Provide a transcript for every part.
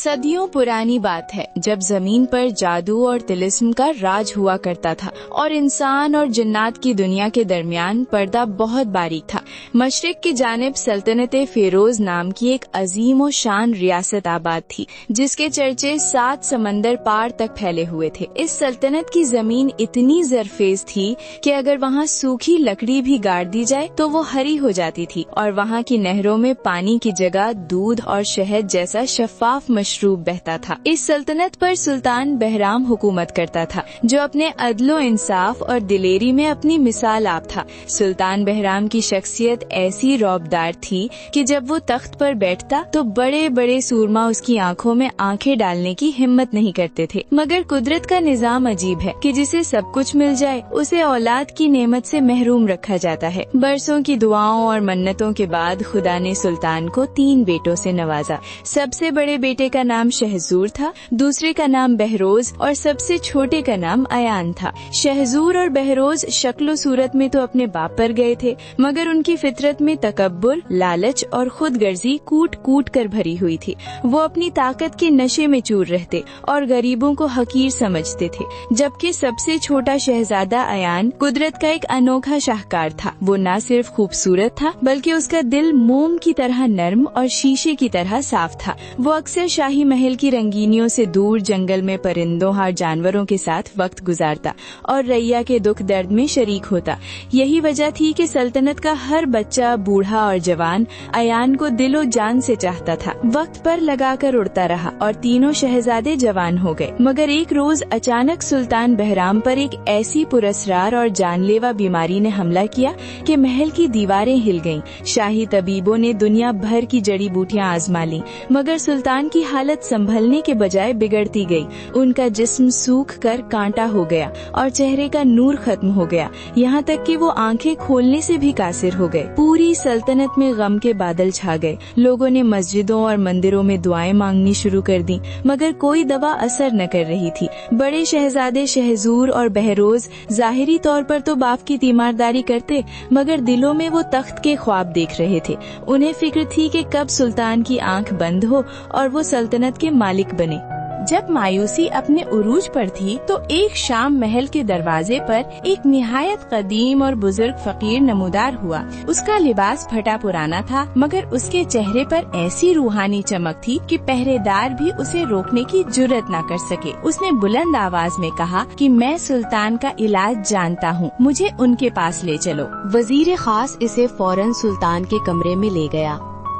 صدیوں پرانی بات ہے جب زمین پر جادو اور طلسم کا راج ہوا کرتا تھا اور انسان اور جنات کی دنیا کے درمیان پردہ بہت باریک تھا۔ مشرق کی جانب سلطنت فیروز نام کی ایک عظیم و شان ریاست آباد تھی جس کے چرچے 7 سمندر پار تک پھیلے ہوئے تھے۔ اس سلطنت کی زمین اتنی زرخیز تھی کہ اگر وہاں سوکھی لکڑی بھی گاڑ دی جائے تو وہ ہری ہو جاتی تھی اور وہاں کی نہروں میں پانی کی جگہ دودھ اور شہد جیسا شفاف مشروب بہتا تھا۔ اس سلطنت پر سلطان بہرام حکومت کرتا تھا جو اپنے عدل و انصاف اور دلیری میں اپنی مثال آپ تھا۔ سلطان بہرام کی شخصیت ایسی رعبدار تھی کہ جب وہ تخت پر بیٹھتا تو بڑے بڑے سورما اس کی آنکھوں میں آنکھیں ڈالنے کی ہمت نہیں کرتے تھے۔ مگر قدرت کا نظام عجیب ہے کہ جسے سب کچھ مل جائے اسے اولاد کی نعمت سے محروم رکھا جاتا ہے۔ برسوں کی دعاؤں اور منتوں کے بعد خدا نے سلطان کو 3 بیٹوں سے نوازا۔ سب سے بڑے بیٹے کا نام شہزور تھا، دوسرے کا نام بہروز اور سب سے چھوٹے کا نام ایان تھا۔ شہزور اور بہروز شکل و صورت میں تو اپنے باپ پر گئے تھے مگر ان کی فطرت میں تکبر، لالچ اور خود غرضی کوٹ کوٹ کر بھری ہوئی تھی۔ وہ اپنی طاقت کے نشے میں چور رہتے اور غریبوں کو حقیر سمجھتے تھے، جبکہ سب سے چھوٹا شہزادہ ایان قدرت کا ایک انوکھا شاہکار تھا۔ وہ نہ صرف خوبصورت تھا بلکہ اس کا دل موم کی طرح نرم اور شیشے کی طرح صاف تھا۔ وہ اکثر شاہی محل کی رنگینیوں سے دور جنگل میں پرندوں اور جانوروں کے ساتھ وقت گزارتا اور رعیہ کے دکھ درد میں شریک ہوتا۔ یہی وجہ تھی کہ سلطنت کا ہر بچہ، بوڑھا اور جوان ایان کو دل و جان سے چاہتا تھا۔ وقت پر لگا کر اڑتا رہا اور تینوں شہزادے جوان ہو گئے، مگر ایک روز اچانک سلطان بہرام پر ایک ایسی پراسرار اور جان لیوا بیماری نے حملہ کیا کہ محل کی دیواریں ہل گئیں۔ شاہی طبیبوں نے دنیا بھر کی جڑی بوٹیاں آزما لیں مگر سلطان کی حالت سنبھلنے کے بجائے بگڑتی گئی۔ ان کا جسم سوکھ کر کانٹا ہو گیا اور چہرے کا نور ختم ہو گیا، یہاں تک کہ وہ آنکھیں کھولنے سے بھی قاصر ہو گئے۔ پوری سلطنت میں غم کے بادل چھا گئے۔ لوگوں نے مسجدوں اور مندروں میں دعائیں مانگنی شروع کر دیں مگر کوئی دوا اثر نہ کر رہی تھی۔ بڑے شہزادے شہزور اور بہروز ظاہری طور پر تو باپ کی تیمارداری کرتے مگر دلوں میں وہ تخت کے خواب دیکھ رہے تھے۔ انہیں فکر تھی کہ کب سلطان کی آنکھ بند ہو اور وہ سلطنت کے مالک بنے۔ جب مایوسی اپنے عروج پر تھی تو ایک شام محل کے دروازے پر ایک نہایت قدیم اور بزرگ فقیر نمودار ہوا۔ اس کا لباس پھٹا پرانا تھا مگر اس کے چہرے پر ایسی روحانی چمک تھی کہ پہرے دار بھی اسے روکنے کی جرأت نہ کر سکے۔ اس نے بلند آواز میں کہا کہ میں سلطان کا علاج جانتا ہوں، مجھے ان کے پاس لے چلو۔ وزیر خاص اسے فوراً سلطان کے کمرے میں لے گیا۔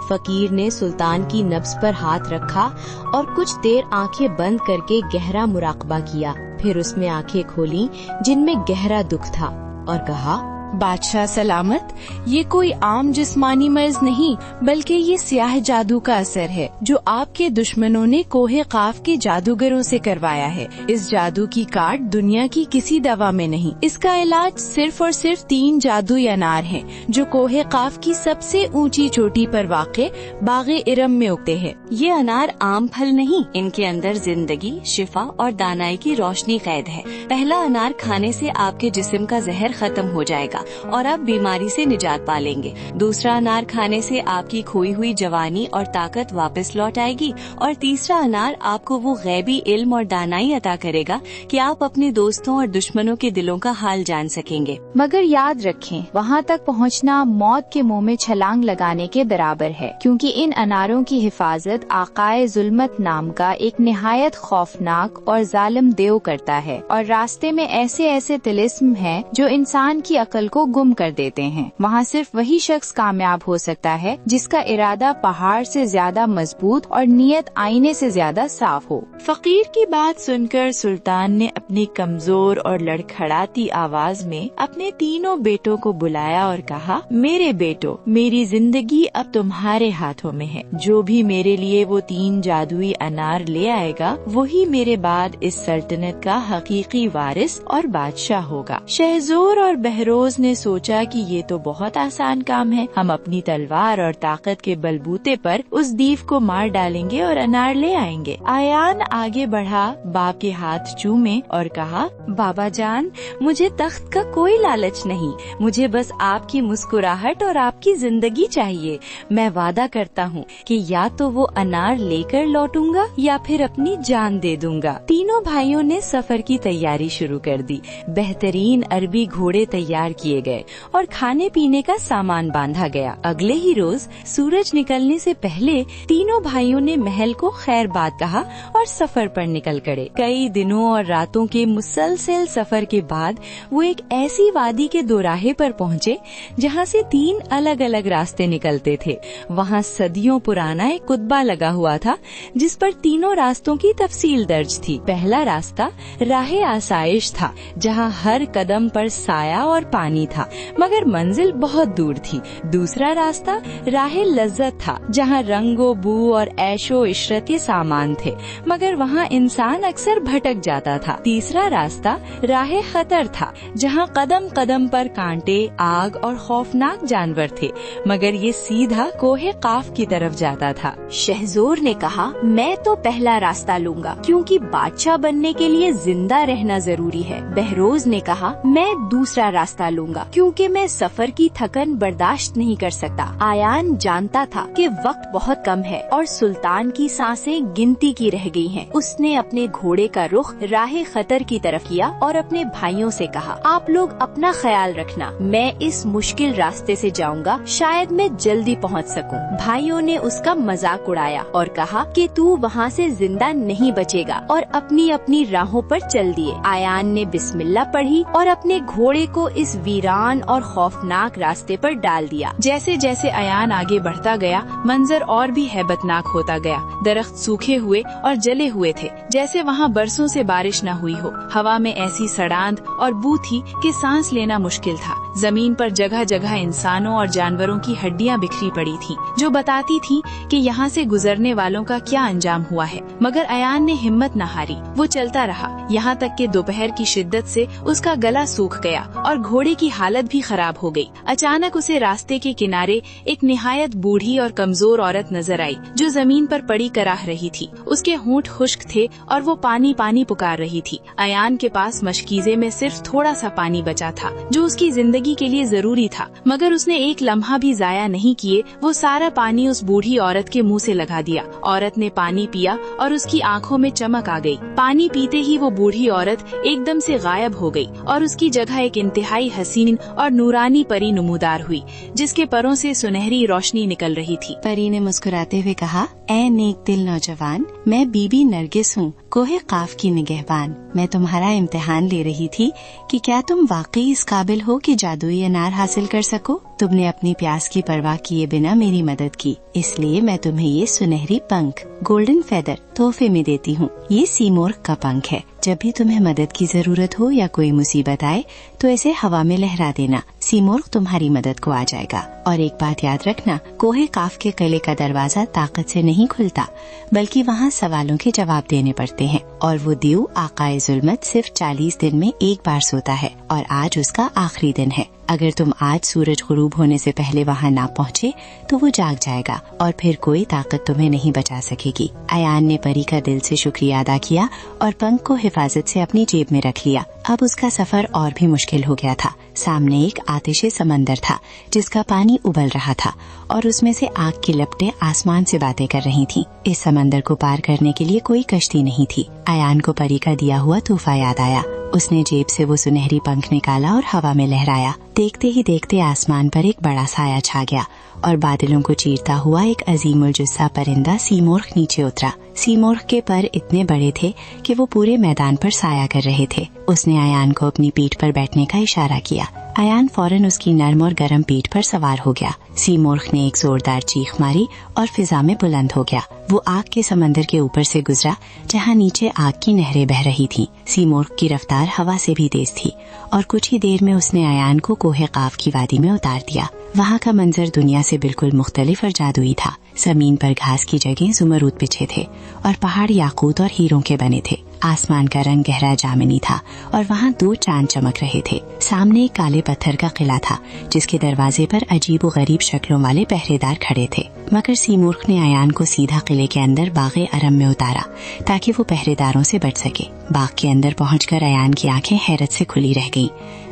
فقیر نے سلطان کی نبض پر ہاتھ رکھا اور کچھ دیر آنکھیں بند کر کے گہرا مراقبہ کیا، پھر اس میں آنکھیں کھولیں جن میں گہرا دکھ تھا اور کہا، بادشاہ سلامت، یہ کوئی عام جسمانی مرض نہیں بلکہ یہ سیاہ جادو کا اثر ہے جو آپ کے دشمنوں نے کوہ قاف کے جادوگروں سے کروایا ہے۔ اس جادو کی کاٹ دنیا کی کسی دوا میں نہیں۔ اس کا علاج صرف اور صرف 3 جادوئی انار ہیں جو کوہ قاف کی سب سے اونچی چوٹی پر واقع باغ ارم میں اگتے ہیں۔ یہ انار عام پھل نہیں، ان کے اندر زندگی، شفا اور دانائی کی روشنی قید ہے۔ پہلا انار کھانے سے آپ کے جسم کا زہر ختم ہو جائے گا اور آپ بیماری سے نجات پالیں گے۔ دوسرا انار کھانے سے آپ کی کھوئی ہوئی جوانی اور طاقت واپس لوٹ آئے گی اور تیسرا انار آپ کو وہ غیبی علم اور دانائی عطا کرے گا کہ آپ اپنے دوستوں اور دشمنوں کے دلوں کا حال جان سکیں گے۔ مگر یاد رکھیں، وہاں تک پہنچنا موت کے منہ میں چھلانگ لگانے کے برابر ہے، کیونکہ ان اناروں کی حفاظت آقائے ظلمت نام کا ایک نہایت خوفناک اور ظالم دیو کرتا ہے، اور راستے میں ایسے ایسے طلسم ہیں جو انسان کی عقل کو گم کر دیتے ہیں۔ وہاں صرف وہی شخص کامیاب ہو سکتا ہے جس کا ارادہ پہاڑ سے زیادہ مضبوط اور نیت آئینے سے زیادہ صاف ہو۔ فقیر کی بات سن کر سلطان نے اپنی کمزور اور لڑکھڑاتی آواز میں اپنے تینوں بیٹوں کو بلایا اور کہا، میرے بیٹو، میری زندگی اب تمہارے ہاتھوں میں ہے۔ جو بھی میرے لیے وہ 3 جادوئی انار لے آئے گا وہی میرے بعد اس سلطنت کا حقیقی وارث اور بادشاہ ہوگا۔ شہزور اور بہروز बहरोज ने सोचा कि ये तो बहुत आसान काम है, हम अपनी तलवार और ताकत के बलबूते पर उस दीव को मार डालेंगे और अनार ले आएंगे। आयान आगे बढ़ा, बाप के हाथ चूमे और कहा, बाबा जान, मुझे तख्त का कोई लालच नहीं, मुझे बस आपकी मुस्कुराहट और आपकी जिंदगी चाहिए। मैं वादा करता हूँ कि या तो वो अनार लेकर लौटूंगा या फिर अपनी जान दे दूंगा। तीनों भाइयों ने सफर की तैयारी शुरू कर दी। बेहतरीन अरबी घोड़े तैयार किए गए और खाने पीने का सामान बांधा गया। अगले ही रोज सूरज निकलने से पहले तीनों भाइयों ने महल को खैर बात कहा और सफर पर निकल पड़े। कई दिनों और रातों के मुसलसल सफर के बाद वो एक ऐसी वादी के दोराहे पर पहुँचे जहाँ से 3 अलग अलग रास्ते निकलते थे। वहाँ सदियों पुराना एक कुतबा लगा हुआ था जिस पर तीनों रास्तों की तफसील दर्ज थी। पहला रास्ता राहे आसाइश था, जहाँ हर कदम पर साया और पानी था मगर मंजिल बहुत दूर थी। दूसरा रास्ता राहे लज्जत था, जहाँ रंगो बू और ऐशो इशरत के सामान थे मगर वहाँ इंसान अक्सर भटक जाता था। तीसरा रास्ता राहे खतर था, जहाँ कदम कदम पर कांटे, आग और खौफनाक जानवर थे मगर ये सीधा कोहे काफ की तरफ जाता था। शहजोर ने कहा, मैं तो पहला रास्ता लूंगा क्योंकि बादशाह बनने के लिए जिंदा रहना जरूरी है। बहरोज ने कहा, मैं दूसरा रास्ता लूंगा क्योंकि मैं सफर की थकन बर्दाश्त नहीं कर सकता। आयान जानता था कि वक्त बहुत कम है और सुल्तान की सांसें गिनती की रह गई हैं। उसने अपने घोड़े का रुख राहे खतर की तरफ किया और अपने भाइयों से कहा, आप लोग अपना ख्याल रखना, मैं इस मुश्किल रास्ते से जाऊंगा, शायद मैं जल्दी पहुंच सकूं। भाइयों ने उसका मजाक उड़ाया और कहा कि तू वहाँ से जिंदा नहीं बचेगा और अपनी अपनी राहों पर चल दिए। आयान ने बिस्मिल्लाह पढ़ी और अपने घोड़े को इस वीरान और खौफनाक रास्ते पर डाल दिया। जैसे जैसे आयान आगे बढ़ता गया, मंजर और भी हैबतनाक होता गया। दरख्त सूखे हुए और जले हुए थे, जैसे वहाँ बरसों से बारिश न हुई हो। हवा में ऐसी सड़ांध और बू थी कि सांस लेना मुश्किल था। जमीन पर जगह जगह इंसानों और जानवरों की हड्डियां बिखरी पड़ी थीं, जो बताती थीं कि यहाँ से गुजरने वालों का क्या अंजाम हुआ है। मगर अयान ने हिम्मत न हारी, वो चलता रहा यहाँ तक कि दोपहर की शिद्दत से उसका गला सूख गया और घोड़े की हालत भी खराब हो गई। अचानक उसे रास्ते के किनारे एक निहायत बूढ़ी और कमजोर औरत नजर आई जो जमीन पर पड़ी कराह रही थी। उसके होंठ खुश्क थे और वो पानी पानी पुकार रही थी। अयान के पास मशकीजे में सिर्फ थोड़ा सा पानी बचा था जो उसकी जिंदगी के लिए जरूरी था, मगर उसने एक लम्हा भी जाया नहीं किए। वो सारा पानी उस बूढ़ी औरत के मुंह से लगा दिया। औरत ने पानी पिया और उसकी आंखों में चमक आ गई। पानी पीते ही वो बूढ़ी औरत एकदम से गायब हो गई और उसकी जगह एक इंतहाई हसीन और नूरानी परी नमूदार हुई जिसके परों से सुनहरी रोशनी निकल रही थी। परी ने मुस्कुराते हुए कहा, ऐ नेक दिल नौजवान, मैं बीबी नरगिस हूँ, कोहे काफ की निगहबान। मैं तुम्हारा इम्तिहान ले रही थी कि क्या तुम वाकई इस काबिल हो कि जादुई अनार हासिल कर सको। तुमने अपनी प्यास की परवाह किए बिना मेरी मदद की, इसलिए मैं तुम्हें ये सुनहरी पंख गोल्डन फेदर तोहफे में देती हूँ। ये सीमोर्ग का पंख है। जब भी तुम्हें मदद की जरूरत हो या कोई मुसीबत आए तो इसे हवा में लहरा देना, सीमोर्ग तुम्हारी मदद को आ जाएगा। और एक बात याद रखना, कोहे काफ के किले का दरवाजा ताकत से नहीं खुलता, बल्कि वहाँ सवालों के जवाब देने पड़ते हैं। और वो दीव आकाए जुल्मत सिर्फ 40 दिन में एक बार सोता है और आज उसका आखिरी दिन है। अगर तुम आज सूरज गुरूब होने से पहले वहाँ ना पहुँचे तो वो जाग जाएगा और फिर कोई ताकत तुम्हें नहीं बचा सकेगी। अयान ने परी का दिल से शुक्रिया अदा किया और पंख को हिफाजत से अपनी जेब में रख लिया। अब उसका सफर और भी मुश्किल हो गया था। सामने एक आतिशे समंदर था जिसका पानी उबल रहा था और उसमें से आग की लपटें आसमान से बातें कर रही थीं। इस समंदर को पार करने के लिए कोई कश्ती नहीं थी। अयान को परी का दिया हुआ तोहफा याद आया। उसने जेब से वो सुनहरी पंख निकाला और हवा में लहराया। देखते ही देखते आसमान पर एक बड़ा साया छा गया और बादलों को चीरता हुआ एक अजीमुल जुस्सा परिंदा सीमोर्ग नीचे उतरा। सीमोर्ग के पर इतने बड़े थे कि वो पूरे मैदान पर साया कर रहे थे। उसने अयान को अपनी पीठ पर बैठने का इशारा किया। अयान फौरन उसकी नर्म और गर्म पीठ पर सवार हो गया। सीमोर्ग ने एक जोरदार चीख मारी और फिजा में बुलंद हो गया। वो आग के समंदर के ऊपर से गुजरा जहाँ नीचे आग की नहरें बह रही थीं। सीमोर्ग की रफ्तार हवा से भी तेज थी और कुछ ही देर में उसने अयान को कोहे काफ की वादी में उतार दिया। वहाँ का मंजर दुनिया से बिल्कुल मुख्तलिफ और जादुई था। जमीन पर घास की जगह जुमरूद बिछे थे और पहाड़ याकूत और हीरों के बने थे। आसमान का रंग गहरा जामुनी था और वहाँ 2 चांद चमक रहे थे। सामने एक काले पत्थर का किला था जिसके दरवाजे पर अजीब व गरीब शक्लों वाले पहरेदार खड़े थे। मगर सीमूर्ख ने अयान को सीधा किले के अंदर बागे अरम में उतारा ताकि वो पहरेदारों से बच सके। बाग के अंदर पहुंचकर अयान की आंखें हैरत से खुली रह गईं।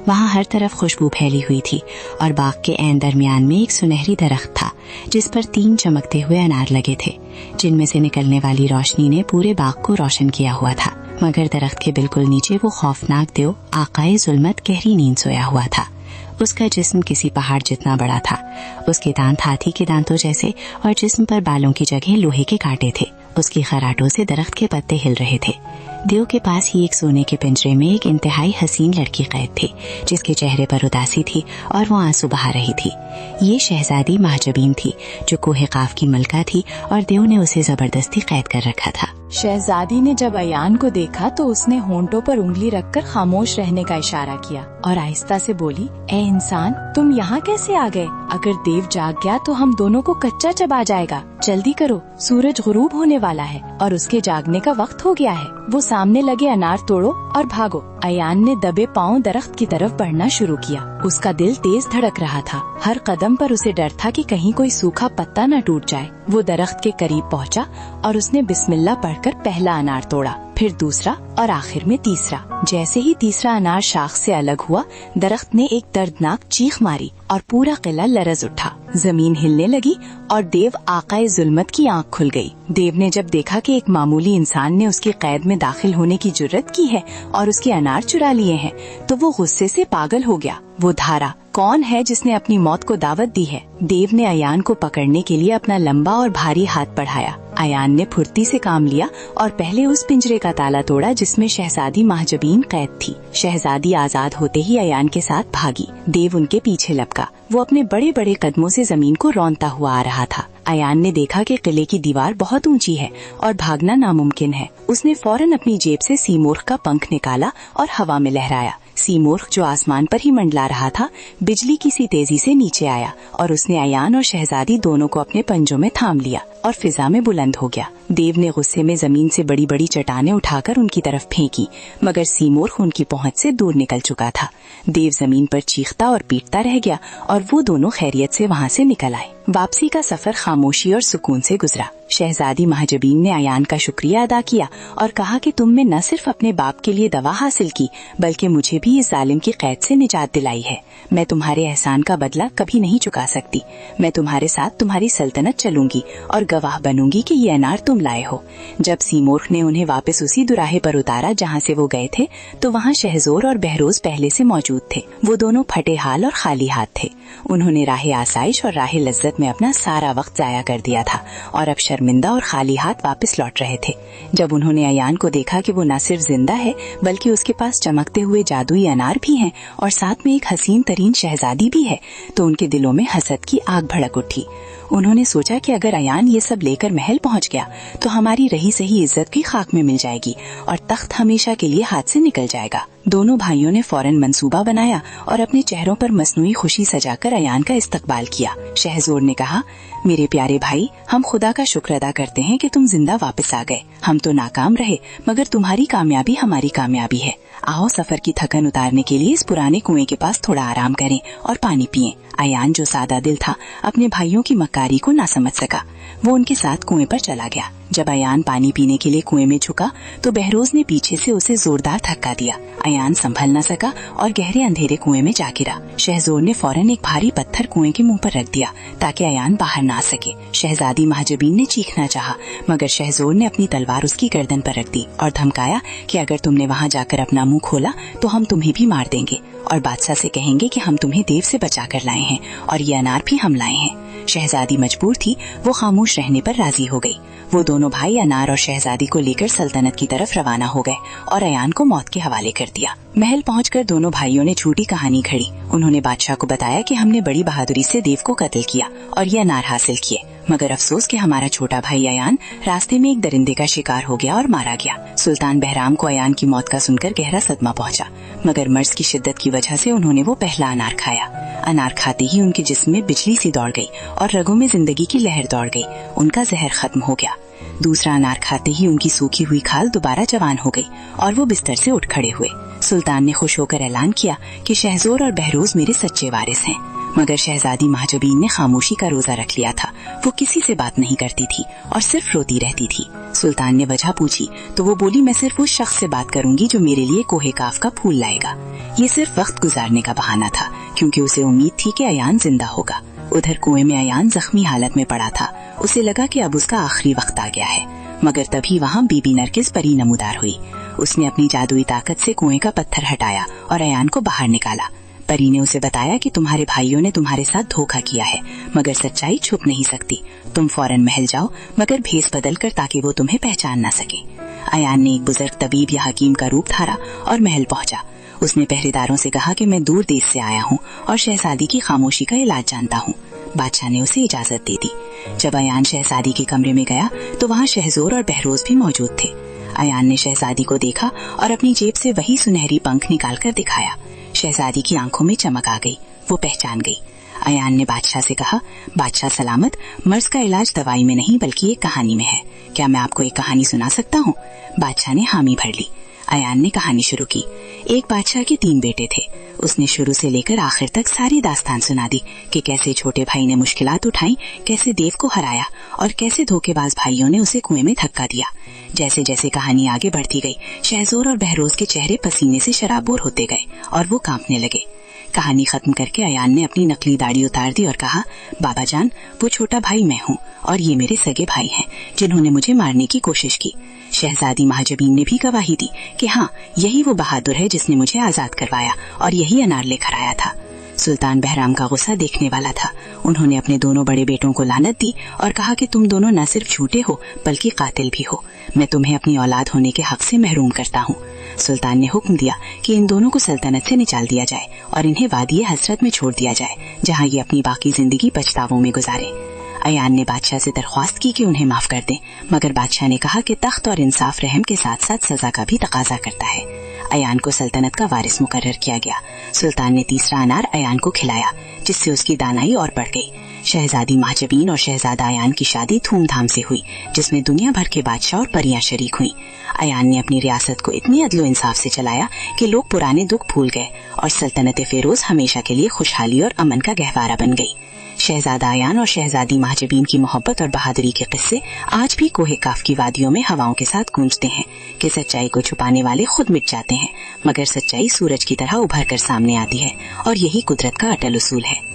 वहाँ हर तरफ खुशबू फैली हुई थी और बाग के ऐन दरमियान में एक सुनहरी दरख्त था जिस पर 3 चमकते हुए अनार लगे थे, जिनमें से निकलने वाली रोशनी ने पूरे बाग को रोशन किया हुआ था। मगर दरख्त के बिल्कुल नीचे वो खौफनाक देव आकाए जुल्मत गहरी नींद सोया हुआ था। उसका जिस्म किसी पहाड़ जितना बड़ा था। उसके दांत हाथी के दांतों जैसे और जिस्म पर बालों की जगह लोहे के कांटे थे। उसकी खराटों से दरख्त के पत्ते हिल रहे थे। देव के पास ही एक सोने के पिंजरे में एक इंतहाई हसीन लड़की कैद थी जिसके चेहरे पर उदासी थी और वो आंसू बहा रही थी। ये शहजादी महजबीन थी जो कोहे काफ की मलका थी और देव ने उसे जबरदस्ती कैद कर रखा था। शहजादी ने जब अयान को देखा तो उसने होंठों पर उंगली रखकर खामोश रहने का इशारा किया और आहिस्ता से बोली, ए इंसान, तुम यहाँ कैसे आ गए? अगर देव जाग गया तो हम दोनों को कच्चा चबा जाएगा। जल्दी करो, सूरज गुरूब होने वाला है और उसके जागने का वक्त हो गया है। वो सामने लगे अनार तोड़ो और भागो। अयान ने दबे पांव दरख्त की तरफ बढ़ना शुरू किया। उसका दिल तेज धड़क रहा था। हर कदम पर उसे डर था कि कहीं कोई सूखा पत्ता न टूट जाए। वो दरख्त के करीब पहुंचा और उसने बिस्मिल्लाह पढ़कर पहला अनार तोड़ा, फिर दूसरा और आखिर में तीसरा। जैसे ही तीसरा अनार शाख से अलग हुआ, दरख्त ने एक दर्दनाक चीख मारी और पूरा किला लरज उठा। जमीन हिलने लगी और देव आकाए जुल्मत की आंख खुल गई। देव ने जब देखा कि एक मामूली इंसान ने उसकी कैद में दाखिल होने की जुर्रत की है और उसके अनार चुरा लिए हैं, तो वो गुस्से से पागल हो गया। वो धारा, कौन है जिसने अपनी मौत को दावत दी है? देव ने अयान को पकड़ने के लिए अपना लंबा और भारी हाथ बढ़ाया। अयान ने फुर्ती से काम लिया और पहले उस पिंजरे का ताला तोड़ा जिसमें शहजादी महजबीन कैद थी। शहजादी आजाद होते ही अयान के साथ भागी। देव उनके पीछे लपका। वो अपने बड़े बड़े कदमों से जमीन को रौंदता हुआ आ रहा था। अयान ने देखा कि किले की दीवार बहुत ऊंची है और भागना नामुमकिन है। उसने फौरन अपनी जेब से सीमूर्ख का पंख निकाला और हवा में लहराया। सीमूर्ख जो आसमान पर ही मंडला रहा था, बिजली की सी तेजी से नीचे आया और उसने अयान और शहजादी दोनों को अपने पंजों में थाम लिया और फिजा में बुलंद हो गया। देव ने गुस्से में जमीन से बड़ी बड़ी चट्टानें उठाकर उनकी तरफ फेंकी, मगर सीमूर्ख उनकी पहुंच से दूर निकल चुका था। देव जमीन पर चीखता और पीटता रह गया और वो दोनों खैरियत से वहाँ से निकल आए। वापसी का सफर खामोशी और सुकून से गुजरा। शहजादी महजबीन ने अयान का शुक्रिया अदा किया और कहा कि तुमने न सिर्फ अपने बाप के लिए दवा हासिल की, बल्कि मुझे भी इस जालिम की कैद से निजात दिलाई है। मैं तुम्हारे एहसान का बदला कभी नहीं चुका सकती। मैं तुम्हारे साथ तुम्हारी सल्तनत चलूंगी और गवाह बनूंगी कि ये अनार तुम लाए हो। जब सीमूर्ख ने उन्हें वापस उसी दुराहे पर उतारा जहाँ से वो गए थे, तो वहाँ शहजोर और बहरोज पहले से मौजूद थे। वो दोनों फटे हाल और खाली हाथ थे। उन्होंने राहे आसाइश और राहे लज्जत में अपना सारा वक्त जाया कर दिया था और अब शर्मिंदा और खाली हाथ वापस लौट रहे थे। जब उन्होंने अयान को देखा कि वो न सिर्फ जिंदा है बल्कि उसके पास चमकते हुए जादुई अनार भी हैं और साथ में एक हसीन तरीन शहजादी भी है, तो उनके दिलों में हसद की आग भड़क उठी। उन्होंने सोचा कि अगर अयान ये सब लेकर महल पहुंच गया तो हमारी रही सही इज्जत भी खाक में मिल जाएगी और तख्त हमेशा के लिए हाथ से निकल जाएगा। दोनों भाइयों ने फौरन मंसूबा बनाया और अपने चेहरों पर मसनूई खुशी सजाकर अयान का इस्तकबाल किया। शहजोर ने कहा, मेरे प्यारे भाई, हम खुदा का शुक्र अदा करते हैं कि तुम जिंदा वापस आ गए। हम तो नाकाम रहे, मगर तुम्हारी कामयाबी हमारी कामयाबी है। आओ सफर की थकन उतारने के लिए इस पुराने कुएं के पास थोड़ा आराम करें और पानी पिएं। अयान जो सादा दिल था, अपने भाइयों की मक्कारी को ना समझ सका। वो उनके साथ कुएं पर चला गया। जब अयान पानी पीने के लिए कुएं में झुका तो बहरोज ने पीछे से उसे जोरदार धक्का दिया। अयान संभल न सका और गहरे अंधेरे कुएं में जा गिरा। शहजोर ने फौरन एक भारी पत्थर कुएं के मुंह पर रख दिया ताकि अयान बाहर ना सके। शहजादी महजबीन ने चीखना चाहा, मगर शहजोर ने अपनी तलवार उसकी गर्दन पर रख दी और धमकाया कि अगर तुमने वहाँ जाकर अपना मुंह खोला तो हम तुम्हें भी मार देंगे और बादशाह से कहेंगे कि हम तुम्हें देव से बचा कर लाए हैं और ये अनार भी हम लाए हैं। शहजादी मजबूर थी, वो खामोश रहने पर राजी हो गई। वो दोनों भाई अनार और शहजादी को लेकर सल्तनत की तरफ रवाना हो गए और अयान को मौत के हवाले कर दिया। महल पहुंचकर दोनों भाइयों ने झूठी कहानी घड़ी। उन्होंने बादशाह को बताया कि हमने बड़ी बहादुरी से देव को कत्ल किया और ये अनार हासिल किए, मगर अफसोस कि हमारा छोटा भाई अयान रास्ते में एक दरिंदे का शिकार हो गया और मारा गया। सुल्तान बहराम को अयान की मौत का सुनकर गहरा सदमा पहुंचा, मगर मर्ज की शिद्दत की वजह से उन्होंने वो पहला अनार खाया। अनार खाते ही उनके जिस्म में बिजली सी दौड़ गई और रगों में जिंदगी की लहर दौड़ गई। उनका जहर खत्म हो गया। दूसरा अनार खाते ही उनकी सूखी हुई खाल दोबारा जवान हो गई और वो बिस्तर से उठ खड़े हुए। सुल्तान ने खुश होकर ऐलान किया कि शहजोर और बहरोज मेरे सच्चे वारिस हैं। मगर शहजादी महजबीन ने खामोशी का रोजा रख लिया था। वो किसी से बात नहीं करती थी और सिर्फ रोती रहती थी। सुल्तान ने वजह पूछी तो वो बोली, मैं सिर्फ उस शख्स से बात करूंगी जो मेरे लिए कोहे काफ का फूल लाएगा। ये सिर्फ वक्त गुजारने का बहाना था, क्योंकि उसे उम्मीद थी कि अयान जिंदा होगा। उधर कुएं में अयान जख्मी हालत में पड़ा था। उसे लगा कि अब उसका आखिरी वक्त आ गया है, मगर तभी वहाँ बीबी नरगिस परी नमूदार हुई। उसने अपनी जादुई ताकत से कुएं का पत्थर हटाया और अयान को बाहर निकाला। परी ने उसे बताया कि तुम्हारे भाइयों ने तुम्हारे साथ धोखा किया है, मगर सच्चाई छुप नहीं सकती। तुम फौरन महल जाओ, मगर भेस बदल कर, ताकि वो तुम्हें पहचान न सके। अयान ने एक बुजुर्ग तबीब या हकीम का रूप धारा और महल पहुंचा। उसने पहरेदारों से कहा कि मैं दूर देश से आया हूँ और शहजादी की खामोशी का इलाज जानता हूँ। बादशाह ने उसे इजाजत दे दी। जब अयान शहजादी के कमरे में गया तो वहाँ शहजोर और बहरोज भी मौजूद थे। अयान ने शहजादी को देखा और अपनी जेब से वही सुनहरी पंख निकाल कर दिखाया। शहजादी की आंखों में चमक आ गई। वो पहचान गई। अयान ने बादशाह से कहा, बादशाह सलामत, मर्ज का इलाज दवाई में नहीं बल्कि एक कहानी में है। क्या मैं आपको एक कहानी सुना सकता हूँ? बादशाह ने हामी भर ली। अयान ने कहानी शुरू की। एक बादशाह के 3 बेटे थे। उसने शुरू से लेकर आखिर तक सारी दास्तान सुना दी कि कैसे छोटे भाई ने मुश्किलात उठाई, कैसे देव को हराया और कैसे धोखेबाज भाइयों ने उसे कुएं में धक्का दिया। जैसे जैसे कहानी आगे बढ़ती गई, शहजोर और बहरोज के चेहरे पसीने से शराबोर होते गए और वो कांपने लगे। कहानी खत्म करके अयान ने अपनी नकली दाढ़ी उतार दी और कहा, बाबा जान, वो छोटा भाई मैं हूँ और ये मेरे सगे भाई हैं जिन्होंने मुझे मारने की कोशिश की। शहजादी महजबीन ने भी गवाही दी कि हाँ, यही वो बहादुर है जिसने मुझे आजाद करवाया और यही अनार लेकर आया था। सुल्तान बहराम का गुस्सा देखने वाला था। उन्होंने अपने दोनों बड़े बेटों को लानत दी और कहा कि तुम दोनों न सिर्फ झूठे हो बल्कि कातिल भी हो। मैं तुम्हें अपनी औलाद होने के हक से महरूम करता हूँ। सुल्तान ने हुक्म दिया कि इन दोनों को सल्तनत से निकाल दिया जाए और इन्हें वादी हसरत में छोड़ दिया जाए, जहाँ ये अपनी बाकी जिंदगी पछतावों में गुजारे। अयान ने बादशाह से दरख्वास्त की कि उन्हें माफ कर दें, मगर बादशाह ने कहा कि तख्त और इंसाफ रहम के साथ साथ सजा का भी तकाजा करता है। अयान को सल्तनत का वारिस मुकर्रर किया गया। सुल्तान ने तीसरा अनार अयान को खिलाया, जिससे उसकी दानाई और बढ़ गई। शहजादी महजबीन और शहजादा अयान की शादी धूमधाम से हुई, जिसमें दुनिया भर के बादशाह और परियां शरीक हुई। अयान ने अपनी रियासत को इतनी अदलो इंसाफ से चलाया कि लोग पुराने दुख भूल गए और सल्तनत फेरोज हमेशा के लिए खुशहाली और अमन का गहवारा बन गई। शहजादा अयान और शहजादी महजबीन की मोहब्बत और बहादुरी के किस्से आज भी कोहे काफ की वादियों में हवाओं के साथ गूंजते हैं कि सच्चाई को छुपाने वाले खुद मिट जाते हैं, मगर सच्चाई सूरज की तरह उभर कर सामने आती है और यही कुदरत का अटल उसूल है।